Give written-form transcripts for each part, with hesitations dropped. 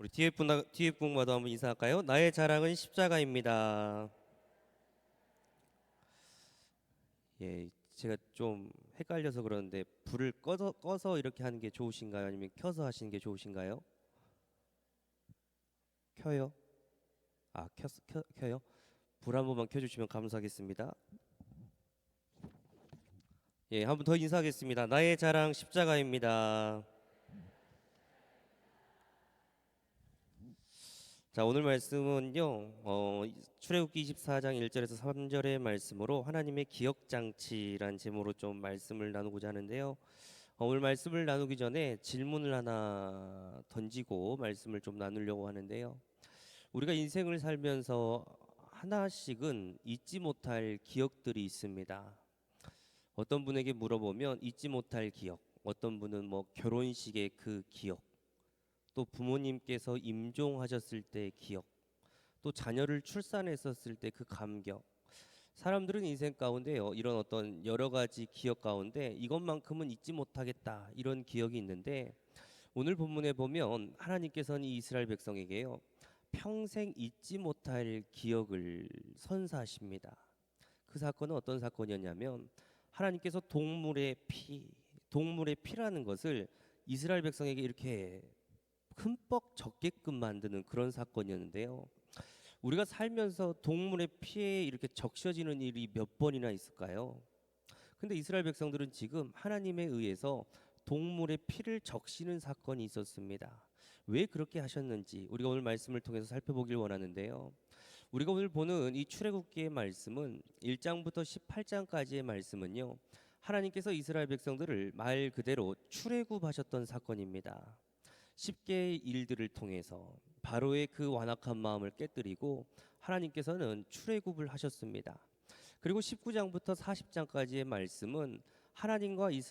우리 뒤에 분과도 한번 인사할까요? 나의 자랑은 십자가입니다. 예, 제가 좀 헷갈려서 그러는데 불을 꺼서 이렇게 하는 게 좋으신가요? 아니면 켜서 하시는 게 좋으신가요? 켜요? 켜요? 불 한 번만 켜주시면 감사하겠습니다. 예, 한 번 더 인사하겠습니다. 나의 자랑 십자가입니다. 자, 오늘 말씀은요, 출애굽기 24장 1절에서 3절의 말씀으로 하나님의 기억장치란 제목으로 좀 말씀을 나누고자 하는데요. 오늘 말씀을 나누기 전에 질문을 하나 던지고 말씀을 좀 나누려고 하는데요. 우리가 인생을 살면서 하나씩은 잊지 못할 기억들이 있습니다. 어떤 분에게 물어보면 잊지 못할 기억, 어떤 분은 뭐 결혼식의 그 기억, 또 부모님께서 임종하셨을 때의 기억, 또 자녀를 출산했었을 때 그 감격. 사람들은 인생 가운데요, 이런 어떤 여러 가지 기억 가운데 이것만큼은 잊지 못하겠다 이런 기억이 있는데, 오늘 본문에 보면 하나님께서는 이 이스라엘 백성에게요, 평생 잊지 못할 기억을 선사하십니다. 그 사건은 어떤 사건이었냐면, 하나님께서 동물의 피라는 것을 이스라엘 백성에게 이렇게 흠뻑 적게끔 만드는 그런 사건이었는데요. 우리가 살면서 동물의 피에 이렇게 적셔지는 일이 몇 번이나 있을까요? 근데 이스라엘 백성들은 지금 하나님에 의해서 동물의 피를 적시는 사건이 있었습니다. 왜 그렇게 하셨는지 우리가 오늘 말씀을 통해서 살펴보길 원하는데요. 우리가 오늘 보는 이 출애굽기의 말씀은 1장부터 18장까지의 말씀은요, 하나님께서 이스라엘 백성들을 말 그대로 출애굽하셨던 사건입니다. 10개의 일들을 통해서 바로의 그 완악한 마음을 깨뜨리고 하나님께서는 출애굽을 하셨습니다. 그리고 19장부터 40장까지의 말씀은 하나님과 이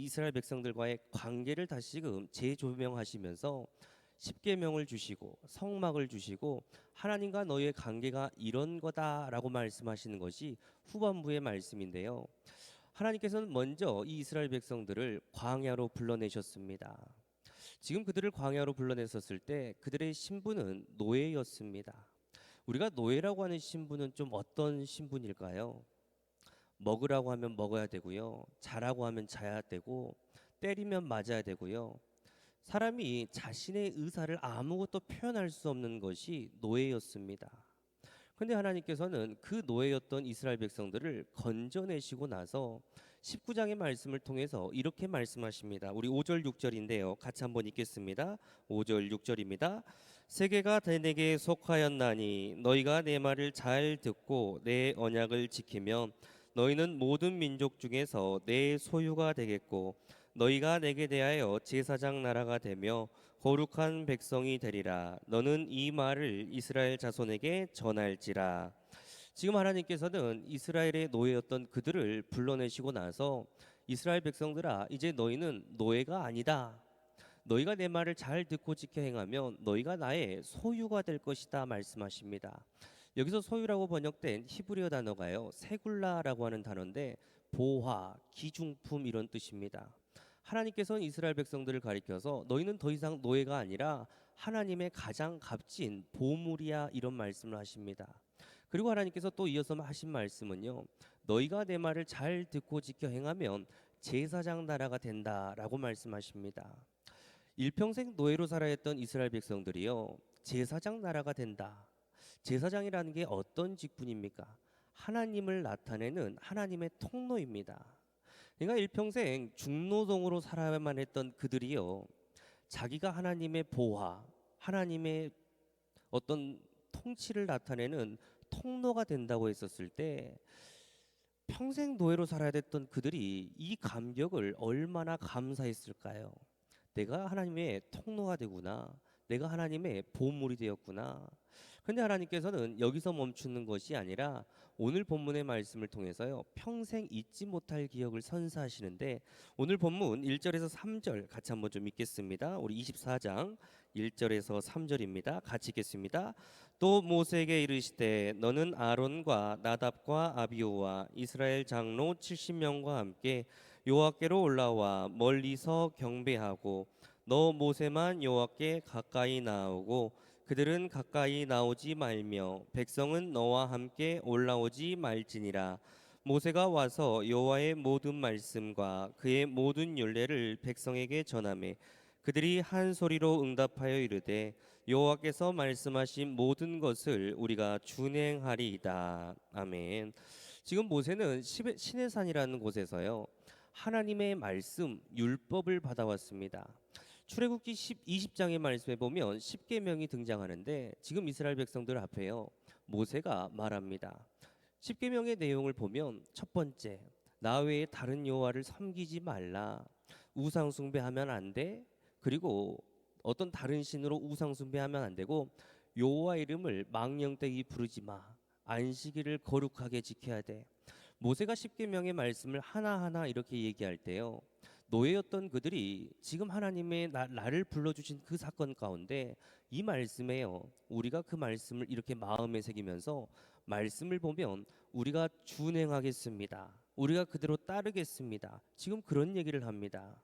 이스라엘 백성들과의 관계를 다시금 재조명하시면서 십계명을 주시고 성막을 주시고 하나님과 너희의 관계가 이런 거다라고 말씀하시는 것이 후반부의 말씀인데요. 하나님께서는 먼저 이 이스라엘 백성들을 광야로 불러내셨습니다. 지금 그들을 광야로 불러냈었을 때 그들의 신분은 노예였습니다. 우리가 노예라고 하는 신분은 좀 어떤 신분일까요? 먹으라고 하면 먹어야 되고요. 자라고 하면 자야 되고, 때리면 맞아야 되고요. 사람이 자신의 의사를 아무것도 표현할 수 없는 것이 노예였습니다. 근데 하나님께서는 그 노예였던 이스라엘 백성들을 건져내시고 나서 19장의 말씀을 통해서 이렇게 말씀하십니다. 우리 5절 6절인데요. 같이 한번 읽겠습니다. 5절 6절입니다. 세계가 내게 속하였나니 너희가 내 말을 잘 듣고 내 언약을 지키면 너희는 모든 민족 중에서 내 소유가 되겠고 너희가 내게 대하여 제사장 나라가 되며 거룩한 백성이 되리라. 너는 이 말을 이스라엘 자손에게 전할지라. 지금 하나님께서는 이스라엘의 노예였던 그들을 불러내시고 나서 이스라엘 백성들아, 이제 너희는 노예가 아니다. 너희가 내 말을 잘 듣고 지켜 행하면 너희가 나의 소유가 될 것이다 말씀하십니다. 여기서 소유라고 번역된 히브리어 단어가요, 세굴라라고 하는 단어인데 보화, 기중품 이런 뜻입니다. 하나님께서는 이스라엘 백성들을 가리켜서 너희는 더 이상 노예가 아니라 하나님의 가장 값진 보물이야 이런 말씀을 하십니다. 그리고 하나님께서 또 이어서 하신 말씀은요, 너희가 내 말을 잘 듣고 지켜 행하면 제사장 나라가 된다라고 말씀하십니다. 일평생 노예로 살아야 했던 이스라엘 백성들이요, 제사장 나라가 된다. 제사장이라는 게 어떤 직분입니까? 하나님을 나타내는 하나님의 통로입니다. 그러니까 일평생 중노동으로 살아야만 했던 그들이요, 자기가 하나님의 보화, 하나님의 어떤 통치를 나타내는 통로가 된다고 했었을 때, 평생 노예로 살아야 됐던 그들이 이 감격을 얼마나 감사했을까요? 내가 하나님의 통로가 되구나. 내가 하나님의 보물이 되었구나. 근데 하나님께서는 여기서 멈추는 것이 아니라 오늘 본문의 말씀을 통해서요, 평생 잊지 못할 기억을 선사하시는데, 오늘 본문 1절에서 3절 같이 한번 좀 읽겠습니다. 우리 24장 1절에서 3절입니다. 같이 읽겠습니다. 또 모세에게 이르시되 너는 아론과 나답과 아비후와 이스라엘 장로 70명과 함께 여호와께로 올라와 멀리서 경배하고 너 모세만 여호와께 가까이 나오고 그들은 가까이 나오지 말며 백성은 너와 함께 올라오지 말지니라. 모세가 와서 여호와의 모든 말씀과 그의 모든 율례를 백성에게 전하매 그들이 한 소리로 응답하여 이르되 여호와께서 말씀하신 모든 것을 우리가 준행하리이다. 아멘. 지금 모세는 시내산이라는 곳에서요 하나님의 말씀 율법을 받아왔습니다. 출애굽기 20장의 말씀에 보면 십계명이 등장하는데 지금 이스라엘 백성들 앞에요 모세가 말합니다. 십계명의 내용을 보면 첫 번째, 나 외에 다른 여호와를 섬기지 말라. 우상 숭배하면 안 돼. 그리고 어떤 다른 신으로 우상 숭배하면 안 되고 여호와 이름을 망령되이 부르지 마. 안식일을 거룩하게 지켜야 돼. 모세가 십계명의 말씀을 하나하나 이렇게 얘기할 때요. 노예였던 그들이 지금 하나님의 나를 불러주신 그 사건 가운데 이 말씀에요. 우리가 그 말씀을 이렇게 마음에 새기면서 말씀을 보면 우리가 준행하겠습니다. 우리가 그대로 따르겠습니다. 지금 그런 얘기를 합니다.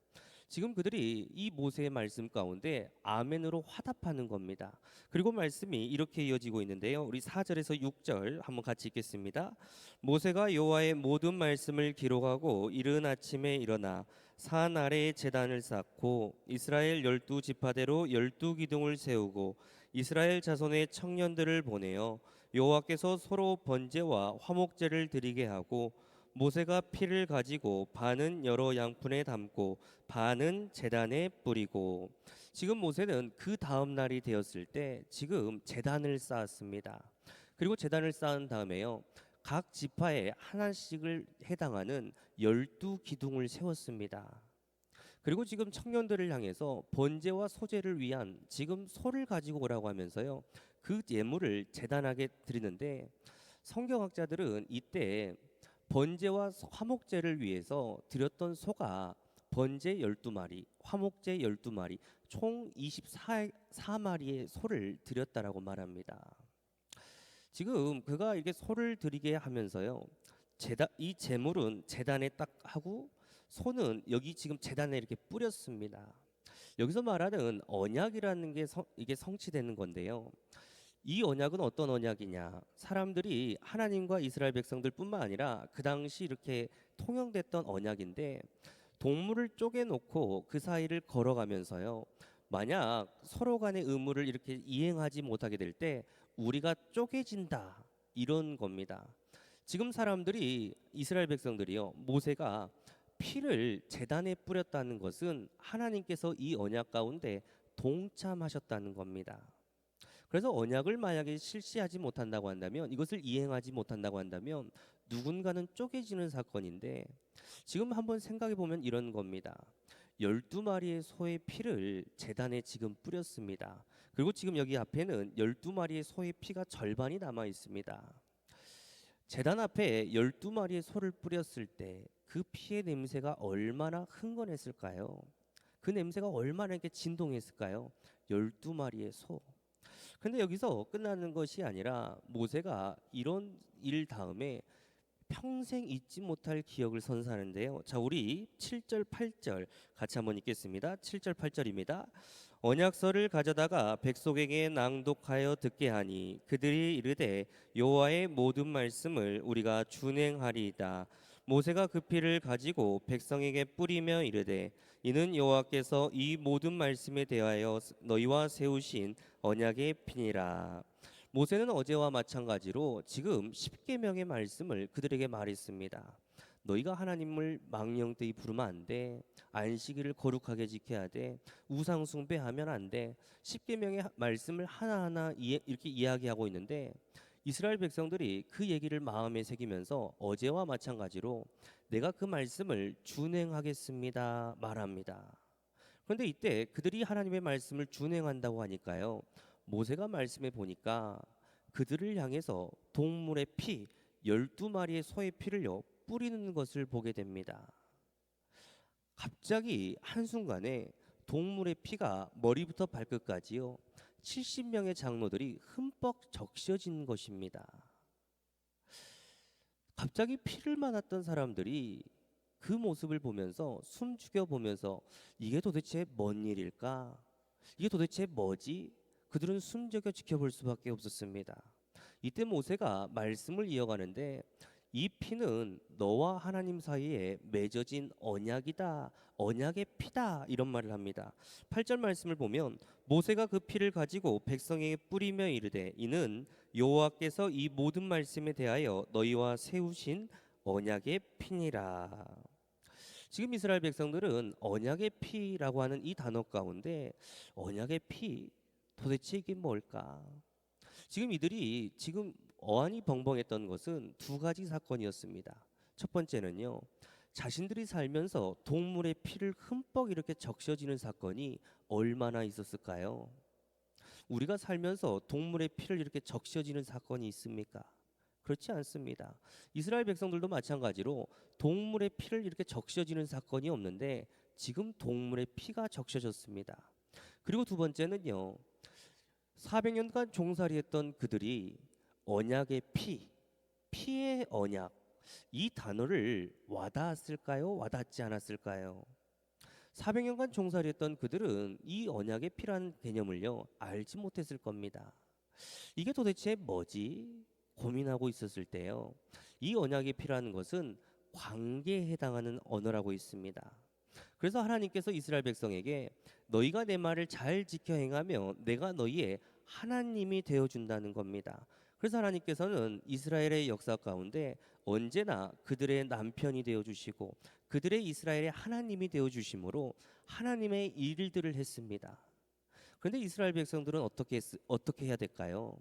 지금 그들이 이 모세의 말씀 가운데 아멘으로 화답하는 겁니다. 그리고 말씀이 이렇게 이어지고 있는데요. 우리 4절에서 6절 한번 같이 읽겠습니다. 모세가 여호와의 모든 말씀을 기록하고 이른 아침에 일어나 산 아래에 제단을 쌓고 이스라엘 12지파대로 12기둥을 세우고 이스라엘 자손의 청년들을 보내어 여호와께서 서로 번제와 화목제를 드리게 하고 모세가 피를 가지고 반은 여러 양푼에 담고 반은 제단에 뿌리고. 지금 모세는 그 다음 날이 되었을 때 지금 제단을 쌓았습니다. 그리고 제단을 쌓은 다음에요 각 지파에 하나씩을 해당하는 12기둥을 세웠습니다. 그리고 지금 청년들을 향해서 번제와 소제를 위한 지금 소를 가지고 오라고 하면서요 그 예물을 제단하게 드리는데 성경학자들은 이때 번제와 화목제를 위해서 드렸던 소가 번제 12마리, 화목제 12마리, 총 24마리의 소를 드렸다라고 말합니다. 지금 그가 이렇게 소를 드리게 하면서요 이 제물은 제단에 딱 하고 소는 여기 지금 제단에 이렇게 뿌렸습니다. 여기서 말하는 언약이라는 게 이게 성취되는 건데요. 이 언약은 어떤 언약이냐? 사람들이 하나님과 이스라엘 백성들뿐만 아니라 그 당시 이렇게 통용됐던 언약인데 동물을 쪼개놓고 그 사이를 걸어가면서요. 만약 서로 간의 의무를 이렇게 이행하지 못하게 될 때 우리가 쪼개진다 이런 겁니다. 지금 사람들이 이스라엘 백성들이요 모세가 피를 제단에 뿌렸다는 것은 하나님께서 이 언약 가운데 동참하셨다는 겁니다. 그래서 언약을 만약에 실시하지 못한다고 한다면 이것을 이행하지 못한다고 한다면 누군가는 쪼개지는 사건인데 지금 한번 생각해 보면 이런 겁니다. 12마리의 소의 피를 제단에 지금 뿌렸습니다. 그리고 지금 여기 앞에는 12마리의 소의 피가 절반이 남아 있습니다. 제단 앞에 12마리의 소를 뿌렸을 때 그 피의 냄새가 얼마나 흥건했을까요? 그 냄새가 얼마나 이렇게 진동했을까요? 12마리의 소. 근데 여기서 끝나는 것이 아니라 모세가 이런 일 다음에 평생 잊지 못할 기억을 선사하는데요. 자, 우리 7절 8절 같이 한번 읽겠습니다. 7절 8절입니다. 언약서를 가져다가 백성에게 낭독하여 듣게 하니 그들이 이르되 여호와의 모든 말씀을 우리가 준행하리이다. 모세가 그 피를 가지고 백성에게 뿌리며 이르되 이는 여호와께서 이 모든 말씀에 대하여 너희와 세우신 언약의 피니라. 모세는 어제와 마찬가지로 지금 십계명의 말씀을 그들에게 말했습니다. 너희가 하나님을 망령되이 부르면 안 돼. 안식일을 거룩하게 지켜야 돼. 우상 숭배하면 안 돼. 십계명의 말씀을 하나하나 이렇게 이야기하고 있는데 이스라엘 백성들이 그 얘기를 마음에 새기면서 어제와 마찬가지로 내가 그 말씀을 준행하겠습니다 말합니다. 그런데 이때 그들이 하나님의 말씀을 준행한다고 하니까요. 모세가 말씀해 보니까 그들을 향해서 동물의 피 12마리의 소의 피를요 뿌리는 것을 보게 됩니다. 갑자기 한순간에 동물의 피가 머리부터 발끝까지요 70명의 장로들이 흠뻑 적셔진 것입니다. 갑자기 피를 맞았던 사람들이 그 모습을 보면서 숨죽여 보면서 이게 도대체 뭔 일일까? 이게 도대체 뭐지? 그들은 숨죽여 지켜볼 수밖에 없었습니다. 이때 모세가 말씀을 이어가는데 이 피는 너와 하나님 사이에 맺어진 언약이다. 언약의 피다. 이런 말을 합니다. 8절 말씀을 보면 모세가 그 피를 가지고 백성에게 뿌리며 이르되 이는 여호와께서 이 모든 말씀에 대하여 너희와 세우신 언약의 피니라. 지금 이스라엘 백성들은 언약의 피라고 하는 이 단어 가운데 언약의 피 도대체 이게 뭘까? 지금 이들이 지금 어안이 벙벙했던 것은 두 가지 사건이었습니다. 첫 번째는요. 자신들이 살면서 동물의 피를 흠뻑 이렇게 적셔지는 사건이 얼마나 있었을까요? 우리가 살면서 동물의 피를 이렇게 적셔지는 사건이 있습니까? 그렇지 않습니다. 이스라엘 백성들도 마찬가지로 동물의 피를 이렇게 적셔지는 사건이 없는데 지금 동물의 피가 적셔졌습니다. 그리고 두 번째는요. 400년간 종살이했던 그들이 언약의 피, 피의 언약 이 단어를 와닿았을까요? 와닿지 않았을까요? 400년간 종살이했던 그들은 이 언약의 피라는 개념을요 알지 못했을 겁니다. 이게 도대체 뭐지? 고민하고 있었을 때요. 이 언약의 피라는 것은 관계에 해당하는 언어라고 있습니다. 그래서 하나님께서 이스라엘 백성에게 너희가 내 말을 잘 지켜 행하며 내가 너희의 하나님이 되어 준다는 겁니다. 그래서 하나님께서는 이스라엘의 역사 가운데 언제나 그들의 남편이 되어 주시고 그들의 이스라엘의 하나님이 되어 주심으로 하나님의 일들을 했습니다. 그런데 이스라엘 백성들은 어떻게 해야 될까요?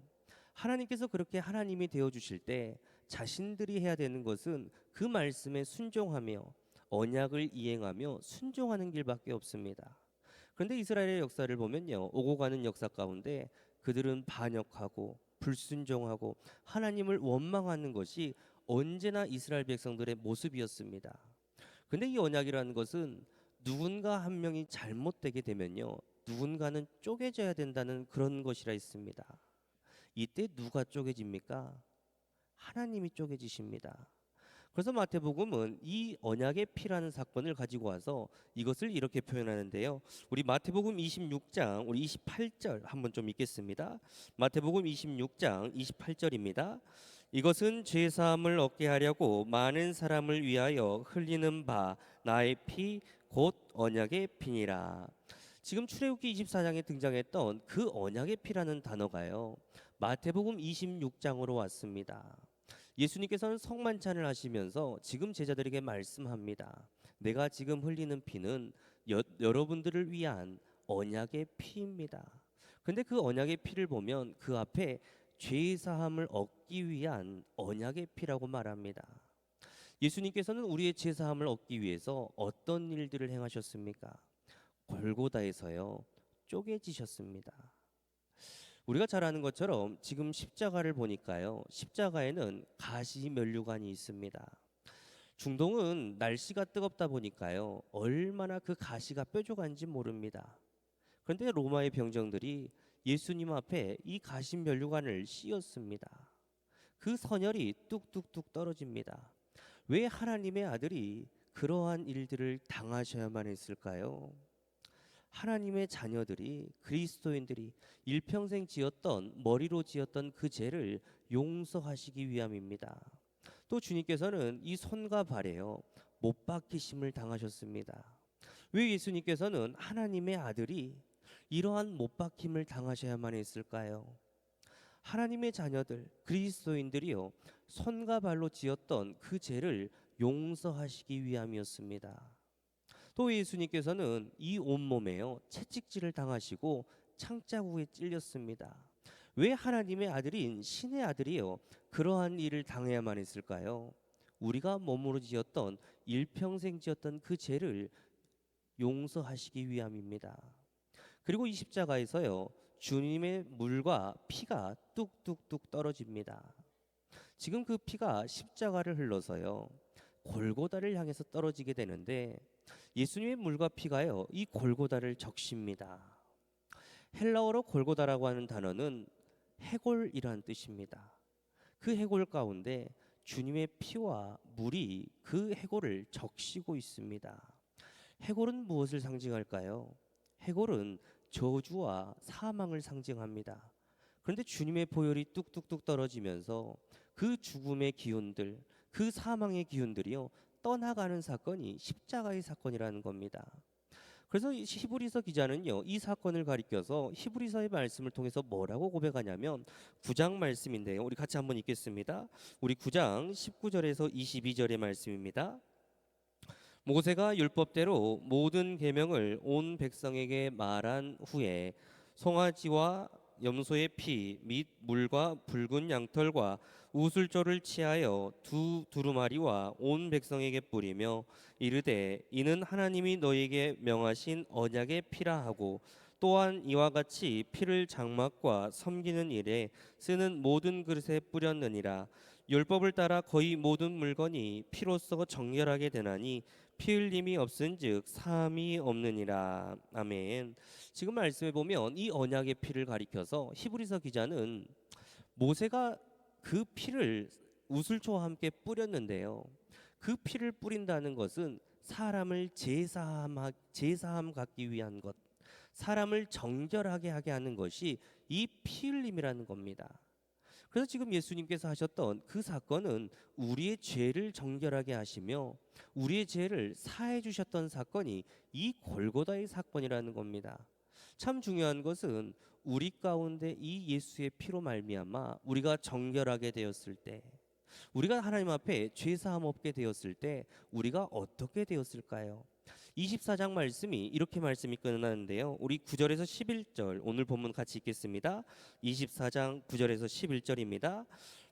하나님께서 그렇게 하나님이 되어 주실 때 자신들이 해야 되는 것은 그 말씀에 순종하며 언약을 이행하며 순종하는 길밖에 없습니다. 그런데 이스라엘의 역사를 보면요. 오고 가는 역사 가운데 그들은 반역하고 불순종하고 하나님을 원망하는 것이 언제나 이스라엘 백성들의 모습이었습니다. 근데 이 언약이라는 것은 누군가 한 명이 잘못되게 되면요. 누군가는 쪼개져야 된다는 그런 것이라 있습니다. 이때 누가 쪼개집니까? 하나님이 쪼개지십니다. 그래서 마태복음은 이 언약의 피라는 사건을 가지고 와서 이것을 이렇게 표현하는데요. 우리 마태복음 26장 우리 28절 한번 좀 읽겠습니다. 마태복음 26장 28절입니다. 이것은 죄 사함을 얻게 하려고 많은 사람을 위하여 흘리는 바 나의 피 곧 언약의 피니라. 지금 출애굽기 24장에 등장했던 그 언약의 피라는 단어가요. 마태복음 26장으로 왔습니다. 예수님께서는 성만찬을 하시면서 지금 제자들에게 말씀합니다. 내가 지금 흘리는 피는 여러분들을 위한 언약의 피입니다. 근데 그 언약의 피를 보면 그 앞에 죄 사함을 얻기 위한 언약의 피라고 말합니다. 예수님께서는 우리의 죄 사함을 얻기 위해서 어떤 일들을 행하셨습니까? 골고다에서요 쪼개지셨습니다. 우리가 잘 아는 것처럼 지금 십자가를 보니까요 십자가에는 가시 면류관이 있습니다. 중동은 날씨가 뜨겁다 보니까요 얼마나 그 가시가 뾰족한지 모릅니다. 그런데 로마의 병정들이 예수님 앞에 이 가시 면류관을 씌웠습니다. 그 선혈이 뚝뚝뚝 떨어집니다. 왜 하나님의 아들이 그러한 일들을 당하셔야만 했을까요? 하나님의 자녀들이 그리스도인들이 일평생 지었던 머리로 지었던 그 죄를 용서하시기 위함입니다. 또 주님께서는 이 손과 발에요 못 박히심을 당하셨습니다. 왜 예수님께서는 하나님의 아들이 이러한 못 박힘을 당하셔야만 했을까요? 하나님의 자녀들 그리스도인들이요 손과 발로 지었던 그 죄를 용서하시기 위함이었습니다. 또 예수님께서는 이 온몸에요 채찍질을 당하시고 창자국에 찔렸습니다. 왜 하나님의 아들인 신의 아들이요 그러한 일을 당해야만 했을까요? 우리가 몸으로 지었던 일평생 지었던 그 죄를 용서하시기 위함입니다. 그리고 이 십자가에서요 주님의 물과 피가 뚝뚝뚝 떨어집니다. 지금 그 피가 십자가를 흘러서요 골고다를 향해서 떨어지게 되는데 예수님의 물과 피가요 이 골고다를 적십니다. 헬라어로 골고다라고 하는 단어는 해골이라는 뜻입니다. 그 해골 가운데 주님의 피와 물이 그 해골을 적시고 있습니다. 해골은 무엇을 상징할까요? 해골은 저주와 사망을 상징합니다. 그런데 주님의 보혈이 뚝뚝뚝 떨어지면서 그 죽음의 기운들, 그 사망의 기운들이요 떠나가는 사건이 십자가의 사건이라는 겁니다. 그래서 이 히브리서 기자는요 이 사건을 가리켜서 히브리서의 말씀을 통해서 뭐라고 고백하냐면 9장 말씀인데요. 우리 같이 한번 읽겠습니다. 우리 9장 19절에서 22절의 말씀입니다. 모세가 율법대로 모든 계명을 온 백성에게 말한 후에 송아지와 염소의 피 및 물과 붉은 양털과 우슬조를 취하여 두 두루마리와 온 백성에게 뿌리며 이르되 이는 하나님이 너희에게 명하신 언약의 피라 하고 또한 이와 같이 피를 장막과 섬기는 일에 쓰는 모든 그릇에 뿌렸느니라. 율법을 따라 거의 모든 물건이 피로써 정결하게 되나니 피 흘림이 없은즉 사함이 없느니라. 아멘. 지금 말씀해 보면 이 언약의 피를 가리켜서 히브리서 기자는 모세가 그 피를 우슬초와 함께 뿌렸는데요. 그 피를 뿌린다는 것은 사람을 제사함 갖기 위한 것, 사람을 정결하게 하게 하는 것이 이 피 흘림이라는 겁니다. 그래서 지금 예수님께서 하셨던 그 사건은 우리의 죄를 정결하게 하시며 우리의 죄를 사해 주셨던 사건이 이 골고다의 사건이라는 겁니다. 참 중요한 것은 우리 가운데 이 예수의 피로 말미암아 우리가 정결하게 되었을 때, 우리가 하나님 앞에 죄 사함 없게 되었을 때 우리가 어떻게 되었을까요? 24장 말씀이 이렇게 말씀이 끝나는데요. 우리 9절에서 11절 오늘 본문 같이 읽겠습니다. 24장 9절에서 11절입니다.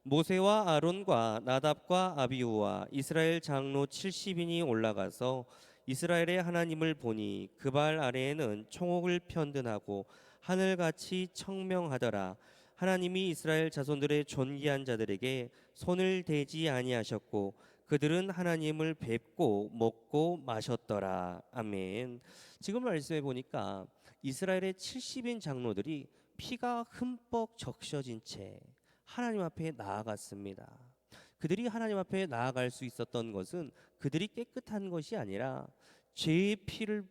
모세와 아론과 나답과 아비후와 이스라엘 장로 70인이 올라가서 이스라엘의 하나님을 보니 그 발 아래에는 총옥을 편든하고 하늘같이 청명하더라. 하나님이 이스라엘 자손들의 존귀한 자들에게 손을 대지 아니하셨고 그들은 하나님을 뵙고 먹고 마셨더라. 아멘. 지금 말씀해 보니까 이스라엘의 70인 장로들이 피가 흠뻑 적셔진 채 하나님 앞에 나아갔습니다. 그들이 하나님 앞에 나아갈 수 있었던 것은 그들이 깨끗한 것이 아니라 죄의 피를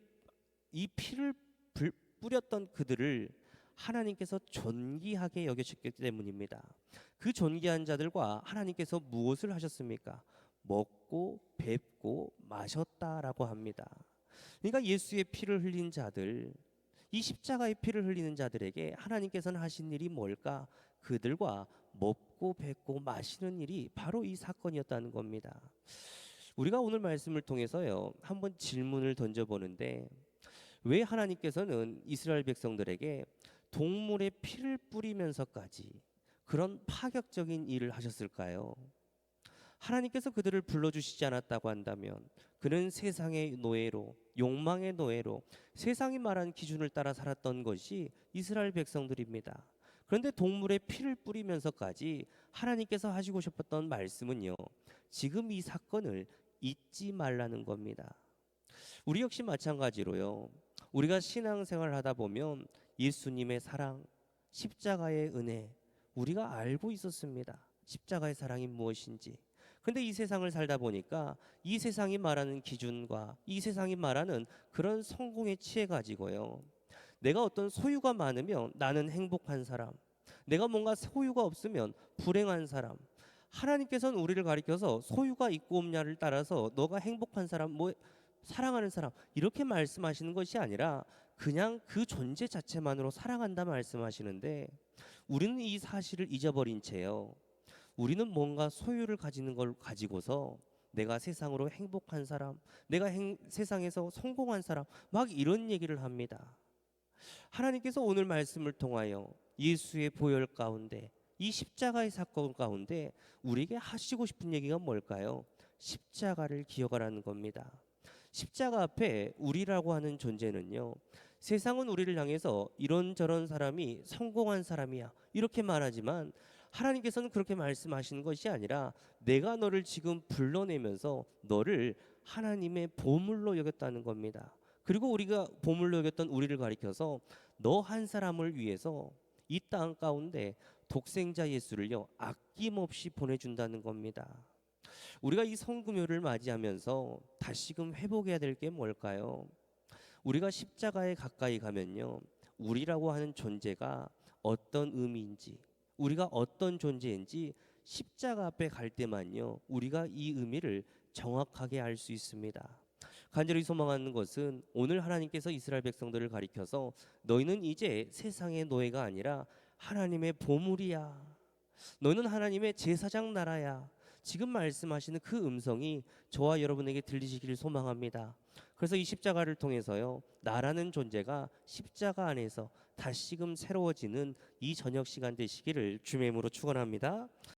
뿌렸던 그들을 하나님께서 존귀하게 여겨주셨기 때문입니다. 그 존귀한 자들과 하나님께서 무엇을 하셨습니까? 먹고 뵙고 마셨다라고 합니다. 그러니까 예수의 피를 흘린 자들, 이 십자가의 피를 흘리는 자들에게 하나님께서는 하신 일이 뭘까? 그들과 먹고 뵙고 마시는 일이 바로 이 사건이었다는 겁니다. 우리가 오늘 말씀을 통해서요 한번 질문을 던져보는데, 왜 하나님께서는 이스라엘 백성들에게 동물의 피를 뿌리면서까지 그런 파격적인 일을 하셨을까요? 하나님께서 그들을 불러주시지 않았다고 한다면 그는 세상의 노예로, 욕망의 노예로 세상이 말한 기준을 따라 살았던 것이 이스라엘 백성들입니다. 그런데 동물의 피를 뿌리면서까지 하나님께서 하시고 싶었던 말씀은요, 지금 이 사건을 잊지 말라는 겁니다. 우리 역시 마찬가지로요, 우리가 신앙생활을 하다 보면 예수님의 사랑, 십자가의 은혜 우리가 알고 있었습니다. 십자가의 사랑이 무엇인지. 근데 이 세상을 살다 보니까 이 세상이 말하는 기준과 이 세상이 말하는 그런 성공에 취해 가지고요, 내가 어떤 소유가 많으면 나는 행복한 사람, 내가 뭔가 소유가 없으면 불행한 사람, 하나님께서는 우리를 가리켜서 소유가 있고 없냐를 따라서 너가 행복한 사람, 뭐 사랑하는 사람 이렇게 말씀하시는 것이 아니라 그냥 그 존재 자체만으로 사랑한다 말씀하시는데, 우리는 이 사실을 잊어버린 채요, 우리는 뭔가 소유를 가지는 걸 가지고서 내가 세상으로 행복한 사람, 내가 세상에서 성공한 사람 막 이런 얘기를 합니다. 하나님께서 오늘 말씀을 통하여 예수의 보혈 가운데 이 십자가의 사건 가운데 우리에게 하시고 싶은 얘기가 뭘까요? 십자가를 기억하라는 겁니다. 십자가 앞에 우리라고 하는 존재는요, 세상은 우리를 향해서 이런저런 사람이 성공한 사람이야 이렇게 말하지만 하나님께서는 그렇게 말씀하시는 것이 아니라 내가 너를 지금 불러내면서 너를 하나님의 보물로 여겼다는 겁니다. 그리고 우리가 보물로 여겼던 우리를 가리켜서 너 한 사람을 위해서 이 땅 가운데 독생자 예수를요 아낌없이 보내준다는 겁니다. 우리가 이 성금요를 맞이하면서 다시금 회복해야 될 게 뭘까요? 우리가 십자가에 가까이 가면요, 우리라고 하는 존재가 어떤 의미인지, 우리가 어떤 존재인지 십자가 앞에 갈 때만요, 우리가 이 의미를 정확하게 알 수 있습니다. 간절히 소망하는 것은 오늘 하나님께서 이스라엘 백성들을 가리켜서 너희는 이제 세상의 노예가 아니라 하나님의 보물이야. 너는 하나님의 제사장 나라야. 지금 말씀하시는 그 음성이 저와 여러분에게 들리시기를 소망합니다. 그래서 이 십자가를 통해서요, 나라는 존재가 십자가 안에서 다시금 새로워지는 이 저녁 시간 되시기를 주님의 이름으로 축원합니다.